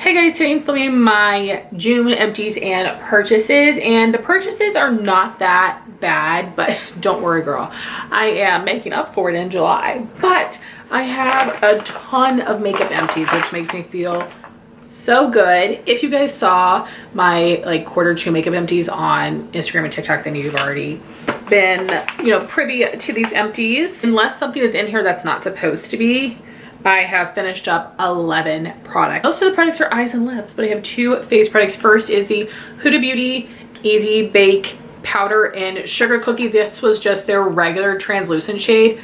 Hey guys, today I'm filming my June empties and purchases, and the purchases are not that bad, but don't worry girl, I am making up for it in July. But I have a ton of makeup empties, which makes me feel so good. If you guys saw my like Q2 makeup empties on Instagram and TikTok, then you've already been, privy to these empties. Unless something is in here that's not supposed to be, I have finished up 11 products. Most of the products are eyes and lips, but I have two face products. First is the Huda Beauty Easy Bake Powder and Sugar Cookie. This was just their regular translucent shade.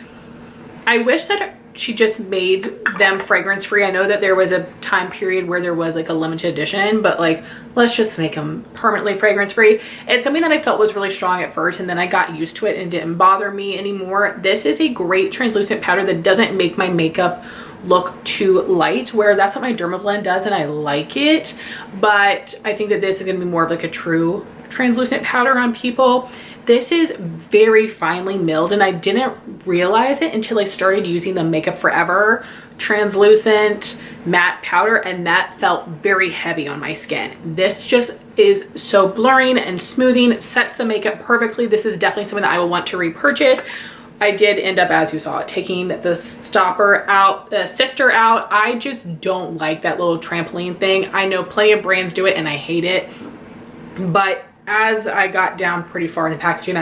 I wish that she just made them fragrance free. I know that there was a time period where there was like a limited edition, but like, let's just make them permanently fragrance free. It's something that I felt was really strong at first, and then I got used to it and it didn't bother me anymore. This is a great translucent powder that doesn't make my makeup look too light, where that's what my Dermablend does, and I like it. But I think that this is gonna be more of like a true translucent powder on people. This is very finely milled, and I didn't realize it until I started using the Makeup Forever translucent matte powder, and that felt very heavy on my skin. This just is so blurring and smoothing, sets the makeup perfectly. This is definitely something that I will want to repurchase. I did end up, as you saw, taking the stopper out, the sifter out. I just don't like that little trampoline thing. I know plenty of brands do it and I hate it, but as I got down pretty far in the packaging,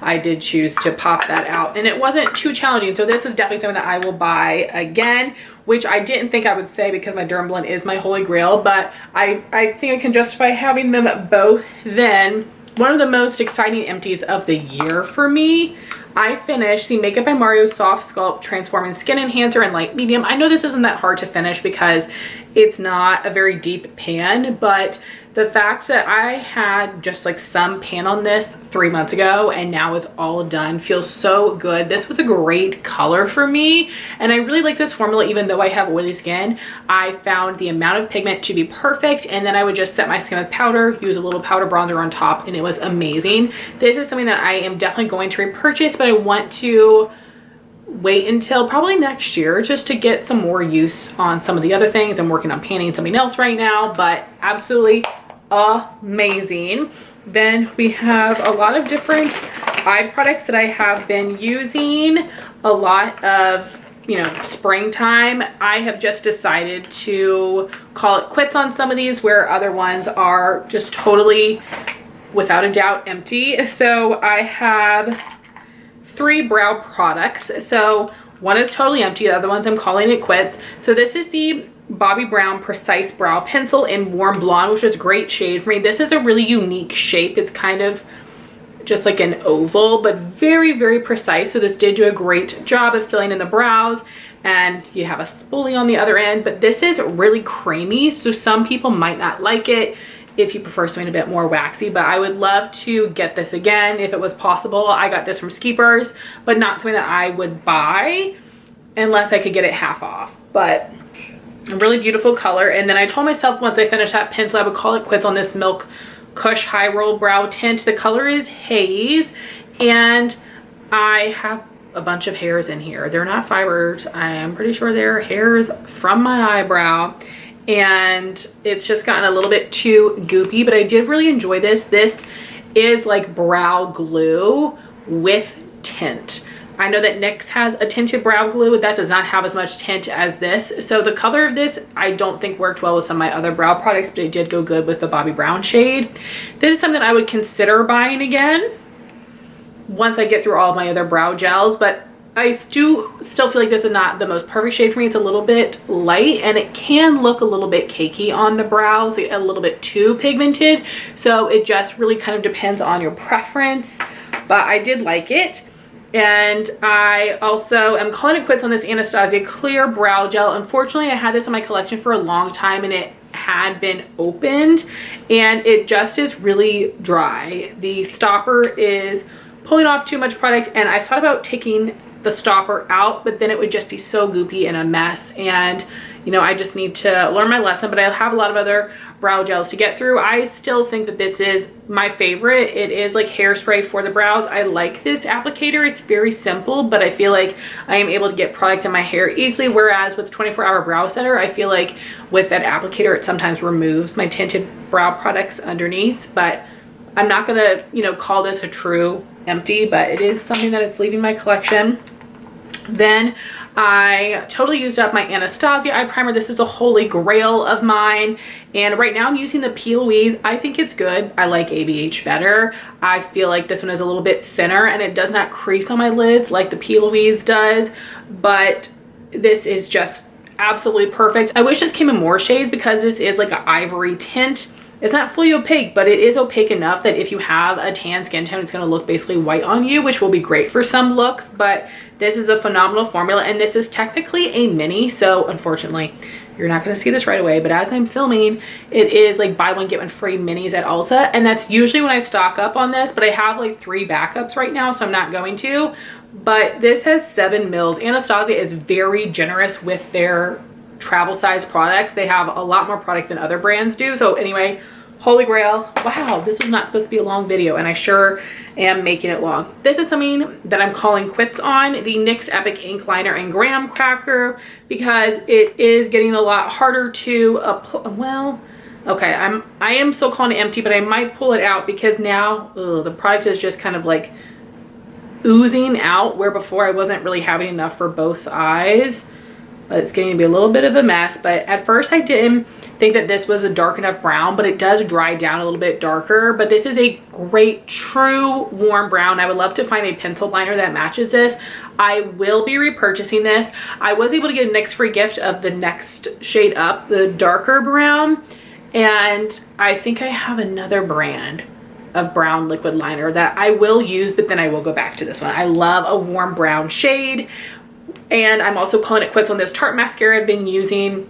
I did choose to pop that out, and it wasn't too challenging. So this is definitely something that I will buy again, which I didn't think I would say because my Dermablend is my holy grail, but I think I can justify having them both. Then one of the most exciting empties of the year for me, I finished the Makeup by Mario Soft Sculpt Transforming Skin Enhancer in light medium. I know this isn't that hard to finish because it's not a very deep pan, but the fact that I had just like some pan on this 3 months ago and now it's all done feels so good. This was a great color for me, and I really like this formula. Even though I have oily skin, I found the amount of pigment to be perfect, and then I would just set my skin with powder, use a little powder bronzer on top, and it was amazing. This is something that I am definitely going to repurchase, but I want to wait until probably next year just to get some more use on some of the other things. I'm working on panning something else right now, but absolutely amazing. Then we have a lot of different eye products that I have been using a lot of, springtime. I have just decided to call it quits on some of these, where other ones are just totally without a doubt empty. So I have 3 brow products. So one is totally empty, the other ones I'm calling it quits. So this is the Bobbi Brown Precise Brow Pencil in Warm Blonde, which is a great shade for me. This is a really unique shape. It's kind of just like an oval, but very, very precise. So this did do a great job of filling in the brows, and you have a spoolie on the other end, but this is really creamy. So some people might not like it if you prefer something a bit more waxy, but I would love to get this again if it was possible. I got this from Skeepers, but not something that I would buy unless I could get it half off. But a really beautiful color. And then I told myself once I finished that pencil, I would call it quits on this Milk Kush High Roll Brow Tint. The color is Haze, and I have a bunch of hairs in here. They're not fibers. I am pretty sure they're hairs from my eyebrow, and it's just gotten a little bit too goopy, but I did really enjoy this. This is like brow glue with tint. I know that NYX has a tinted brow glue that does not have as much tint as this. So the color of this I don't think worked well with some of my other brow products, but it did go good with the Bobbi Brown shade. This is something I would consider buying again once I get through all of my other brow gels, but I do still feel like this is not the most perfect shade for me. It's a little bit light, and it can look a little bit cakey on the brows, a little bit too pigmented. So it just really kind of depends on your preference, but I did like it. And I also am calling it quits on this Anastasia Clear Brow Gel. Unfortunately, I had this in my collection for a long time, and it had been opened, and it just is really dry. The stopper is pulling off too much product, and I thought about taking the stopper out, but then it would just be so goopy and a mess, and you know, I just need to learn my lesson, but I have a lot of other brow gels to get through. I still think that this is my favorite. It is like hairspray for the brows. I like this applicator. It's very simple, but I feel like I am able to get product in my hair easily, whereas with 24-hour brow setter, I feel like with that applicator, it sometimes removes my tinted brow products underneath. But I'm not gonna, you know, call this a true empty, but it is something that it's leaving my collection. Then I totally used up my Anastasia eye primer. This is a holy grail of mine, and right now I'm using the P. Louise. I think it's good. I like ABH better. I feel like this one is a little bit thinner and it does not crease on my lids like the P. Louise does, but this is just absolutely perfect. I wish this came in more shades because this is like an ivory tint. It's not fully opaque, but it is opaque enough that if you have a tan skin tone, it's going to look basically white on you, which will be great for some looks. But this is a phenomenal formula, and this is technically a mini, so unfortunately you're not going to see this right away, but as I'm filming, it is like buy one get one free minis at Ulta, and that's usually when I stock up on this, but I have like 3 backups right now, so I'm not going to. But this has 7 mils. Anastasia is very generous with their travel size products. They have a lot more product than other brands do. So anyway, holy grail. Wow, this was not supposed to be a long video, and I sure am making it long. This is something that I'm calling quits on, the NYX Epic Ink Liner and Graham Cracker, because it is getting a lot harder to apply. Well, okay, I am still calling it empty, but I might pull it out because now the product is just kind of like oozing out, where before I wasn't really having enough for both eyes. But it's getting to be a little bit of a mess. But at first I didn't think that this was a dark enough brown, but it does dry down a little bit darker. But this is a great true warm brown. I would love to find a pencil liner that matches this. I will be repurchasing this. I was able to get a NYX free gift of the next shade up, the darker brown, and I think I have another brand of brown liquid liner that I will use, but then I will go back to this one. I love a warm brown shade. And I'm also calling it quits on this Tarte mascara I've been using.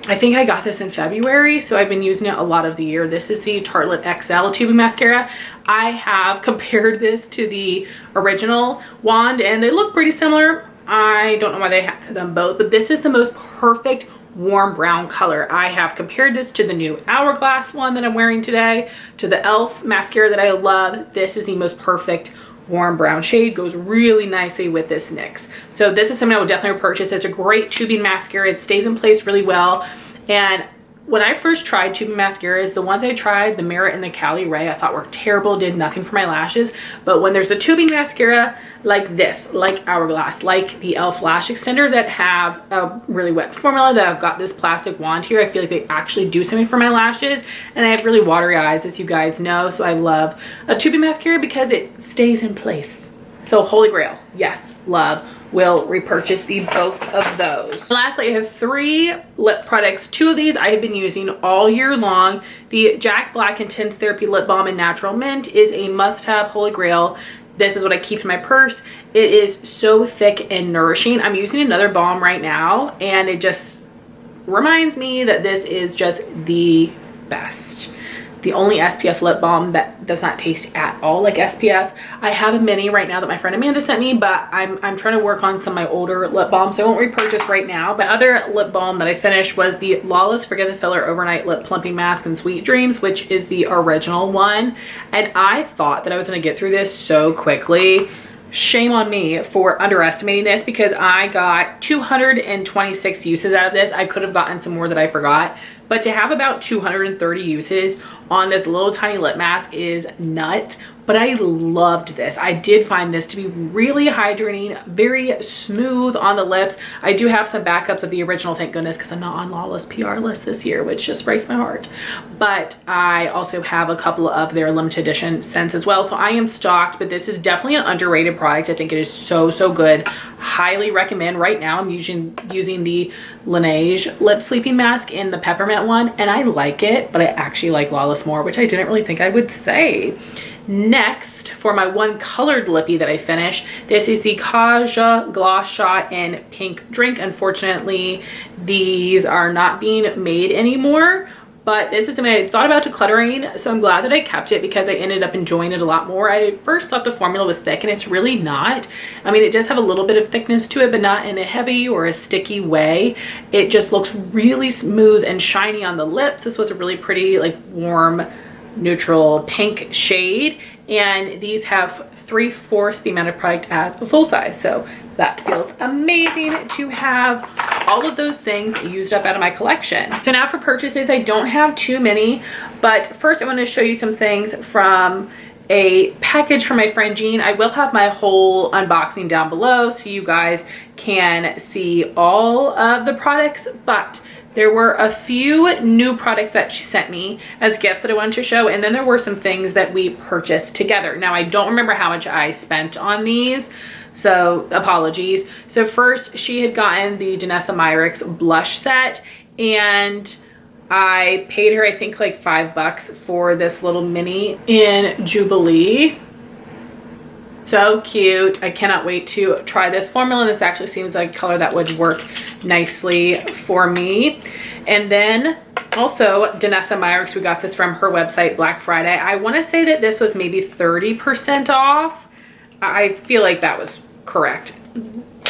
I think I got this in February, so I've been using it a lot of the year. This is the Tartelette XL tubing mascara. I have compared this to the original wand, and they look pretty similar. I don't know why they have them both, but this is the most perfect warm brown color. I have compared this to the new Hourglass one that I'm wearing today, to the e.l.f. mascara that I love. This is the most perfect warm brown shade, goes really nicely with this NYX. So this is something I would definitely purchase. It's a great tubing mascara. It stays in place really well. And when I first tried tubing mascaras, the ones I tried, the Merit and the Cali Ray, I thought were terrible, did nothing for my lashes. But when there's a tubing mascara like this, like Hourglass, like the e.l.f. lash extender that have a really wet formula, that I've got this plastic wand here, I feel like they actually do something for my lashes. And I have really watery eyes, as you guys know, so I love a tubing mascara because it stays in place. So holy grail, yes, love. Will repurchase both of those. Lastly, I have 3 lip products. 2 of these I have been using all year long. The Jack Black Intense Therapy Lip Balm in Natural Mint is a must-have, holy grail. This is what I keep in my purse. It is so thick and nourishing. I'm using another balm right now, and it just reminds me that this is just the best. The only SPF lip balm that does not taste at all like SPF. I have a mini right now that my friend Amanda sent me, but I'm trying to work on some of my older lip balms, so I won't repurchase right now. But other lip balm that I finished was the Lawless Forget the Filler Overnight Lip Plumping Mask in Sweet Dreams, which is the original one. And I thought that I was gonna get through this so quickly. Shame on me for underestimating this, because I got 226 uses out of this. I could have gotten some more that I forgot, but to have about 230 uses on this little tiny lip mask is nuts. But I loved this. I did find this to be really hydrating, very smooth on the lips. I do have some backups of the original, thank goodness, because I'm not on Lawless PR list this year, which just breaks my heart. But I also have a couple of their limited edition scents as well. So I am stocked, but this is definitely an underrated product. I think it is so, so good. Highly recommend. Right now I'm using the Laneige lip sleeping mask in the peppermint one, and I like it, but I actually like Lawless more, which I didn't really think I would say. Next, for my one colored lippy that I finished, this is the Kaja Gloss Shot in Pink Drink. Unfortunately, these are not being made anymore, but this is something I thought about decluttering, so I'm glad that I kept it because I ended up enjoying it a lot more. I first thought the formula was thick, and it's really not. I mean, it does have a little bit of thickness to it, but not in a heavy or a sticky way. It just looks really smooth and shiny on the lips. This was a really pretty, like, warm, neutral pink shade, and these have 3/4 the amount of product as a full size, so that feels amazing to have all of those things used up out of my collection. So now for purchases, I don't have too many, but first I want to show you some things from a package from my friend Jean. I will have my whole unboxing down below so you guys can see all of the products, but there were a few new products that she sent me as gifts that I wanted to show, and then there were some things that we purchased together. Now, I don't remember how much I spent on these, so apologies. So first, she had gotten the Danessa Myricks blush set, and I paid her, I think, like $5 for this little mini in Jubilee. So cute. I cannot wait to try this formula. This actually seems like a color that would work nicely for me. And then also Danessa Myricks, we got this from her website Black Friday. I want to say that this was maybe 30% off. I feel like that was correct.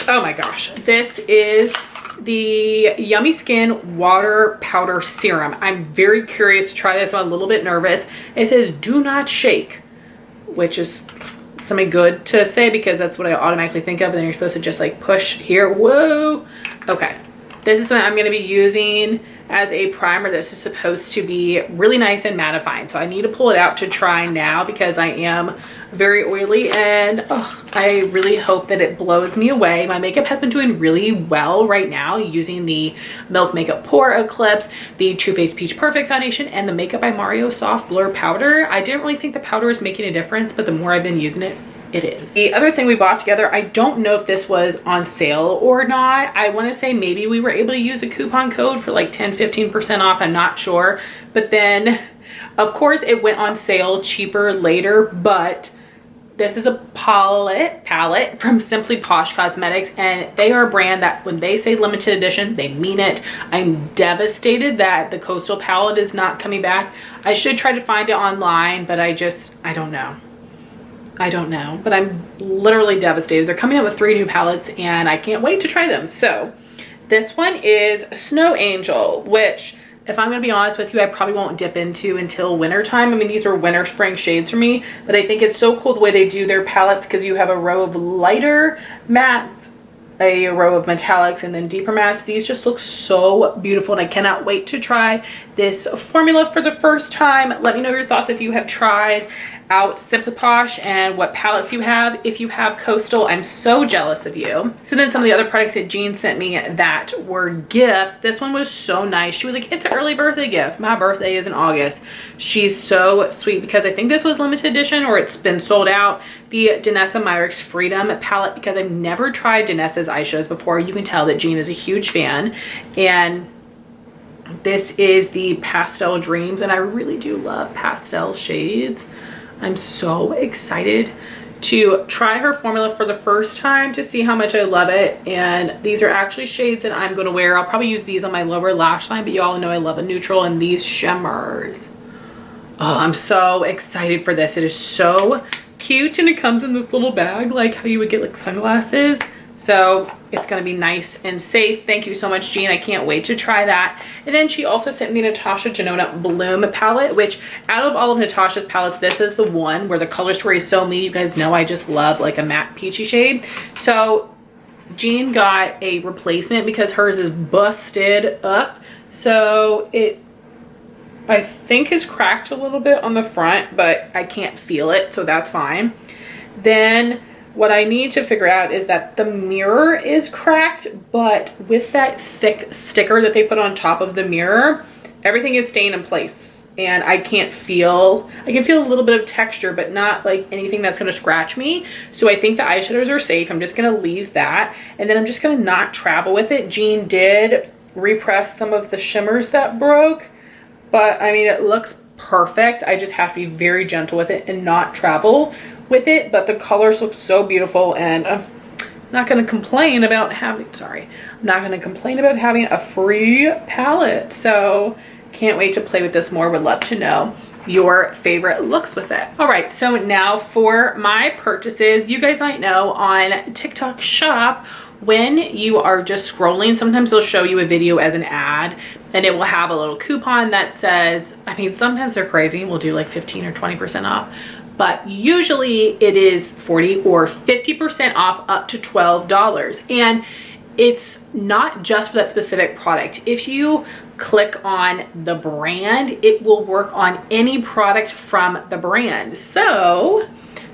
Oh my gosh. This is the Yummy Skin Water Powder Serum. I'm very curious to try this. I'm a little bit nervous. It says do not shake, which is something good to say because that's what I automatically think of, and then you're supposed to just like push here. Whoa. Okay, this is something I'm going to be using as a primer. This is supposed to be really nice and mattifying, so I need to pull it out to try now because I am very oily, and I really hope that it blows me away. My makeup has been doing really well right now using the Milk Makeup Pore Eclipse, the Too Faced Peach Perfect Foundation, and the Makeup by Mario Soft Blur Powder. I didn't really think the powder was making a difference, but the more I've been using it, it is. The other thing we bought together, I don't know if this was on sale or not. I want to say maybe we were able to use a coupon code for like 10-15% off. I'm not sure. But then, of course, it went on sale cheaper later, but this is a palette from Simply Posh Cosmetics, and they are a brand that when they say limited edition, they mean it. I'm devastated that the Coastal palette is not coming back. I should try to find it online, but I don't know. But I'm literally devastated. They're coming out with 3 new palettes, and I can't wait to try them. So this one is Snow Angel, which, if I'm gonna be honest with you, I probably won't dip into until winter time. I mean, these are winter spring shades for me, but I think it's so cool the way they do their palettes because you have a row of lighter mattes, a row of metallics, and then deeper mattes. These just look so beautiful, and I cannot wait to try this formula for the first time. Let me know your thoughts if you have tried out Simply Posh and what palettes you have. If you have Coastal, I'm so jealous of you. So then some of the other products that Jean sent me that were gifts. This one was so nice. She was like, it's an early birthday gift. My birthday is in August. She's so sweet because I think this was limited edition or it's been sold out. The Danessa Myricks Freedom palette, because I've never tried Danessa's eyeshadows before. You can tell that Jean is a huge fan. And this is the Pastel Dreams, and I really do love pastel shades. I'm so excited to try her formula for the first time to see how much I love it. And these are actually shades that I'm going to wear. I'll probably use these on my lower lash line, but you all know I love a neutral and these shimmers. Oh, I'm so excited for this. It is so cute, and it comes in this little bag like how you would get like sunglasses. So it's going to be nice and safe. Thank you so much, Jean. I can't wait to try that. And then she also sent me Natasha Denona Bloom palette, which out of all of Natasha's palettes, this is the one where the color story is so me. You guys know I just love like a matte peachy shade. So Jean got a replacement because hers is busted up. So it, I think, is cracked a little bit on the front, but I can't feel it, so that's fine. Then what I need to figure out is that the mirror is cracked, but with that thick sticker that they put on top of the mirror, everything is staying in place. And I can feel a little bit of texture, but not like anything that's gonna scratch me. So I think the eyeshadows are safe. I'm just gonna leave that. And then I'm just gonna not travel with it. Jean did repress some of the shimmers that broke, but I mean, it looks perfect. I just have to be very gentle with it and not travel with it, but the colors look so beautiful, and I'm not going to complain about having, I'm not going to complain about having a free palette. So Can't wait to play with this more. Would love to know your favorite looks with it. All right, so now for my purchases. You guys might know on TikTok Shop, when you are just scrolling, sometimes they'll show you a video as an ad and it will have a little coupon that says, I mean, sometimes they're crazy, we'll do like 15 or 20% off, but usually it is 40 or 50% off up to $12. And it's not just for that specific product. If you click on the brand, it will work on any product from the brand. So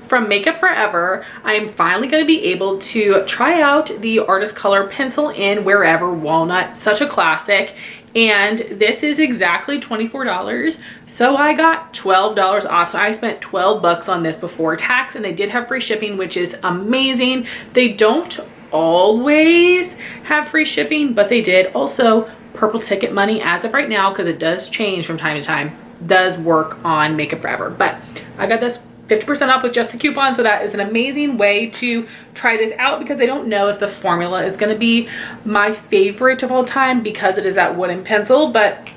from Makeup Forever, I am finally going to be able to try out the Artist Color Pencil in Wherever Walnut. Such a classic. And this is exactly $24. So I got $12 off. So I spent 12 bucks on this before tax, and they did have free shipping, which is amazing. They don't always have free shipping, but they did. Also, purple ticket money as of right now, because it does change from time to time, does work on Makeup Forever. But I got this 50% off with just the coupon, so that is an amazing way to try this out, because I don't know if the formula is going to be my favorite of all time because it is that wooden pencil, but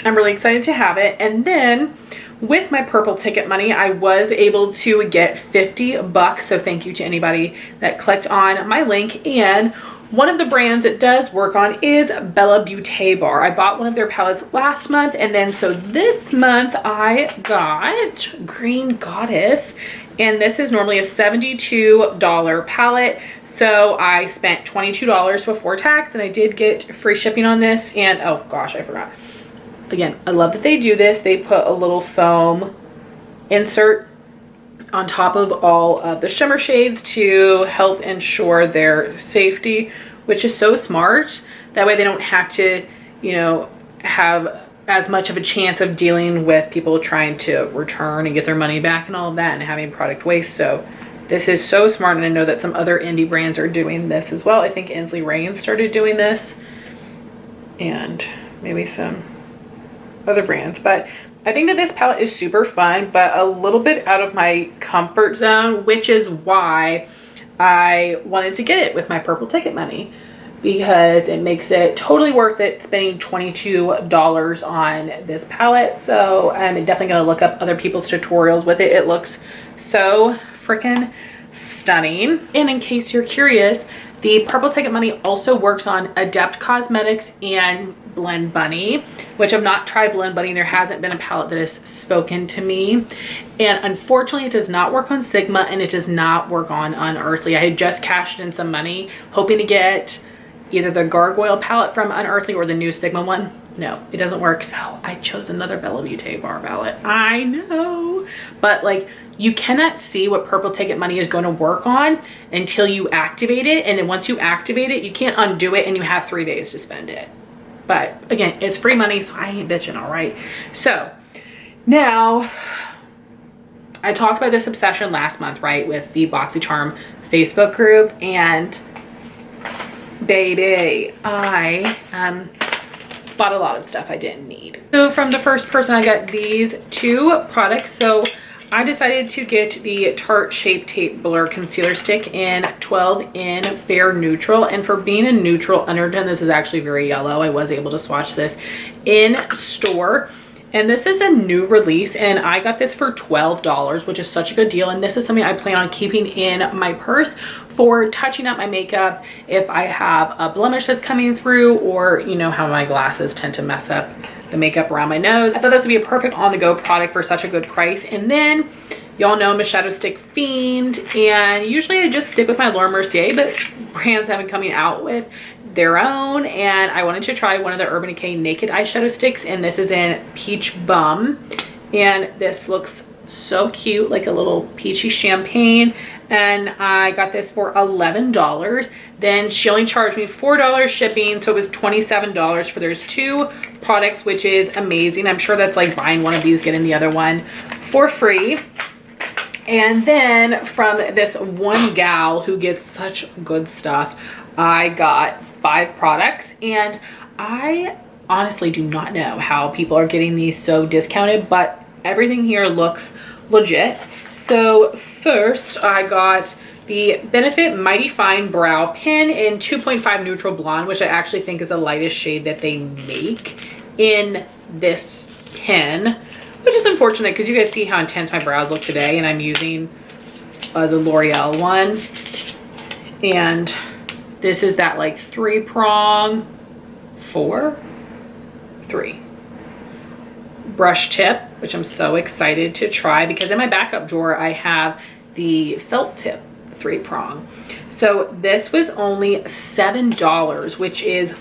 I'm really excited to have it. And then with my purple ticket money, I was able to get 50 bucks. So thank you to anybody that clicked on my link. And one of the brands it does work on is Bella Beauté Bar. I bought one of their palettes last month, and then so this month I got Green Goddess, and this is normally a $72 palette. So I spent $22 before tax, and I did get free shipping on this. And oh gosh, I forgot. Again, I love that they do this. They put a little foam insert on top of all of the shimmer shades to help ensure their safety, which is so smart. That way they don't have to, you know, have as much of a chance of dealing with people trying to return and get their money back and all of that and having product waste. So this is so smart, and I know that some other indie brands are doing this as well. I think Inslee Rain started doing this, and maybe some other brands, but I think that this palette is super fun, but a little bit out of my comfort zone, which is why I wanted to get it with my purple ticket money, because it makes it totally worth it spending $22 on this palette. So I'm definitely going to look up other people's tutorials with it. It looks so freaking stunning. And in case you're curious, the purple ticket money also works on Adept Cosmetics and Blend Bunny, which I've not tried Blend Bunny. There hasn't been a palette that has spoken to me. And unfortunately, it does not work on Sigma, and it does not work on Unearthly. I had just cashed in some money hoping to get either the Gargoyle palette from Unearthly or the new Sigma one. No, it doesn't work. So I chose another Bella Beauté Bar palette. I know, but like, you cannot see what purple ticket money is going to work on until you activate it. And then once you activate it, you can't undo it, and you have 3 days to spend it. But again, it's free money, so I ain't bitching, all right? So now, I talked about this obsession last month, right? With the BoxyCharm Facebook group, and baby, I bought a lot of stuff I didn't need. So from the first person, I got these two products. So I decided to get the Tarte Shape Tape Blur Concealer Stick in 12 in Fair Neutral. And for being a neutral undertone, this is actually very yellow. I was able to swatch this in store. And this is a new release, and I got this for $12, which is such a good deal. And this is something I plan on keeping in my purse for touching up my makeup if I have a blemish that's coming through, or you know how my glasses tend to mess up the makeup around my nose. I thought this would be a perfect on-the-go product for such a good price. And then y'all know I'm a shadow stick fiend, and usually I just stick with my Laura Mercier, but brands have been coming out with their own, and I wanted to try one of the Urban Decay Naked Eyeshadow Sticks, and this is in Peach Bum, and this looks so cute, like a little peachy champagne. And I got this for $11. Then she only charged me $4 shipping, so it was $27 for those two products, which is amazing. I'm sure that's like buying one of these, getting the other one for free. And then from this one gal who gets such good stuff, I got 5 products, and I honestly do not know how people are getting these so discounted, but everything here looks legit. So first I got the Benefit Mighty Fine Brow Pen in 2.5 Neutral Blonde, which I actually think is the lightest shade that they make in this pen, which is unfortunate because you guys see how intense my brows look today, and I'm using the L'Oreal one. And this is that like 3 brush tip, which I'm so excited to try because in my backup drawer I have the felt tip 3-prong. So this was only $7, which is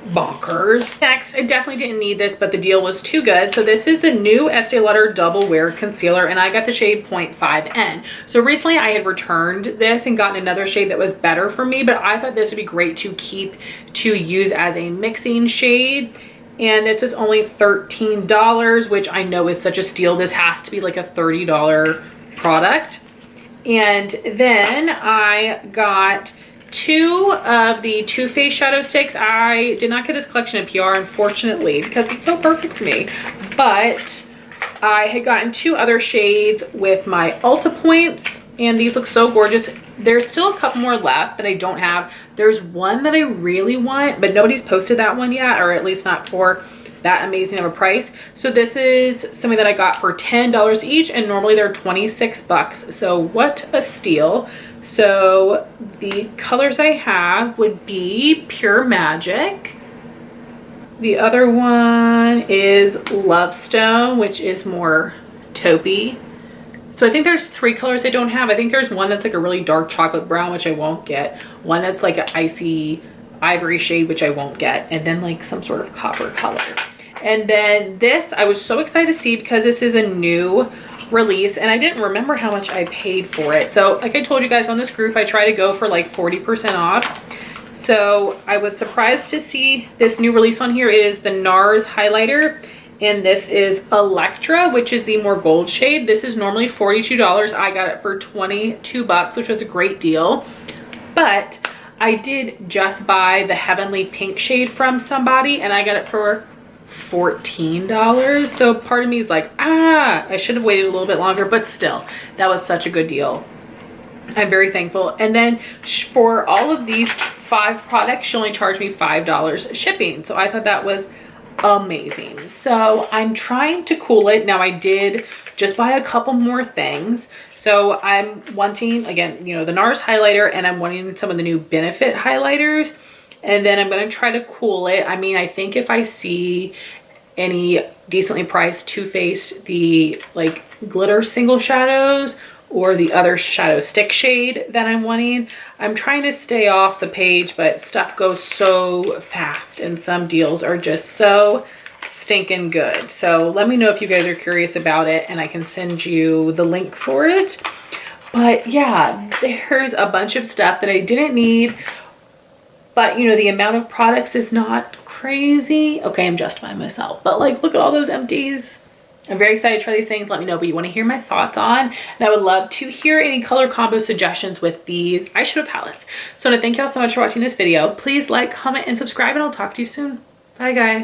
bonkers. Next, I definitely didn't need this, but the deal was too good. So this is the new Estee Lauder Double Wear Concealer, and I got the shade 0.5N. So recently I had returned this and gotten another shade that was better for me, but I thought this would be great to use as a mixing shade. And this is only $13, which I know is such a steal. This has to be like a $30 product. And then I got 2 of the Too Faced shadow sticks. I did not get this collection in PR, unfortunately, because it's so perfect for me. But I had gotten 2 other shades with my Ulta points, and these look so gorgeous. There's still a couple more left that I don't have. There's one that I really want, but nobody's posted that one yet, or at least not for that amazing of a price. So this is something that I got for $10 each, and normally they're 26 bucks. So what a steal. So the colors I have would be Pure Magic. The other one is Love Stone, which is more taupey. So I think there's 3 colors I don't have. I think there's one that's like a really dark chocolate brown, which I won't get. One that's like an icy ivory shade, which I won't get. And then like some sort of copper color. And then this, I was so excited to see because this is a new release and I didn't remember how much I paid for it. So like I told you guys on this group, I try to go for like 40% off. So I was surprised to see this new release on here. It is the NARS highlighter, and this is Electra, which is the more gold shade. This is normally $42. I got it for 22 bucks, which was a great deal. But I did just buy the Heavenly Pink shade from somebody and I got it for $14. So part of me is like, I should have waited a little bit longer, but still, that was such a good deal. I'm very thankful. And then for all of these 5 products, she only charged me $5 shipping. So I thought that was amazing. So I'm trying to cool it. Now I did just buy a couple more things. So I'm wanting, again, you know, the NARS highlighter, and I'm wanting some of the new Benefit highlighters. And then I'm going to try to cool it. I mean, I think if I see any decently priced Too Faced, the like glitter single shadows or the other shadow stick shade that I'm wanting, I'm trying to stay off the page, but stuff goes so fast and some deals are just so stinking good. So let me know if you guys are curious about it and I can send you the link for it. But yeah, there's a bunch of stuff that I didn't need. But you know, the amount of products is not crazy. Okay, I'm justifying myself, but like, look at all those empties. I'm very excited to try these things. Let me know what you want to hear my thoughts on. And I would love to hear any color combo suggestions with these eyeshadow palettes. So I want to thank y'all so much for watching this video. Please like, comment, and subscribe, and I'll talk to you soon. Bye guys.